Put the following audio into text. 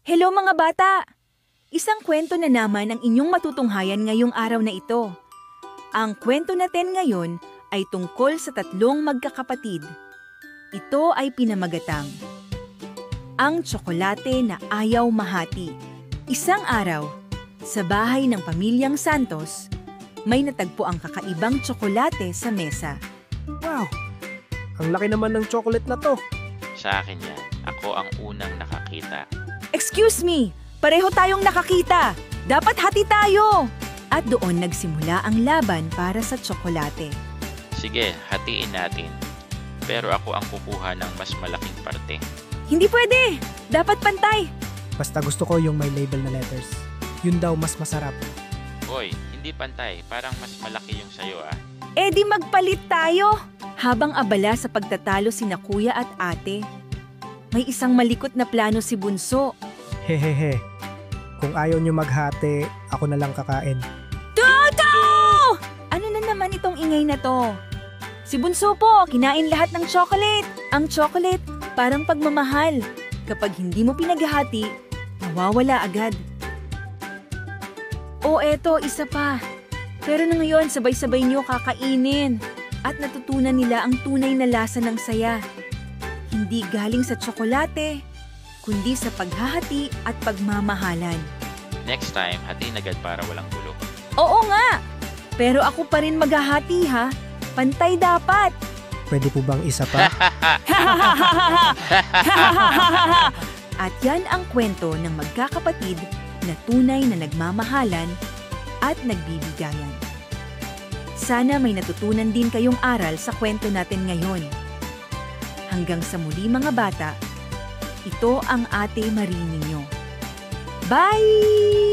Hello mga bata! Isang kwento na naman ang inyong matutunghayan ngayong araw na ito. Ang kwento natin ngayon ay tungkol sa tatlong magkakapatid. Ito ay pinamagatang Ang Tsokolate na Ayaw Mahati. Isang araw, sa bahay ng pamilyang Santos, may natagpo ang kakaibang tsokolate sa mesa. Wow! Ang laki naman ng chocolate na to. Sa akin yan. Ako ang unang nakakita. Excuse me! Pareho tayong nakakita! Dapat hati tayo! At doon nagsimula ang laban para sa tsokolate. Sige, hatiin natin. Pero ako ang kukuha ng mas malaking parte. Hindi pwede! Dapat pantay! Basta gusto ko yung may label na letters. Yun daw mas masarap. Hoy, hindi pantay. Parang mas malaki yung sayo ah. Eh di magpalit tayo! Habang abala sa pagtatalo sina kuya at ate, may isang malikot na plano si Bunso. Hehehe. Kung ayaw nyo maghati, ako na lang kakain. Toto! Ano na naman itong ingay na to? Si Bunso po, kinain lahat ng chocolate. Ang chocolate, parang pagmamahal. Kapag hindi mo pinaghati, nawawala agad. O eto, isa pa. Pero na ngayon, sabay-sabay niyo kakainin. At natutunan nila ang tunay na lasa ng saya. Hindi galing sa tsokolate, kundi sa paghahati at pagmamahalan. Next time, hatiin agad para walang gulo. Oo nga! Pero ako pa rin maghahati ha. Pantay dapat. Pwede po bang isa pa? At yan ang kwento ng magkakapatid na tunay na nagmamahalan at nagbibigayan. Sana may natutunan din kayong aral sa kwento natin ngayon. Hanggang sa muli mga bata, ito ang Ate Marie ninyo. Bye!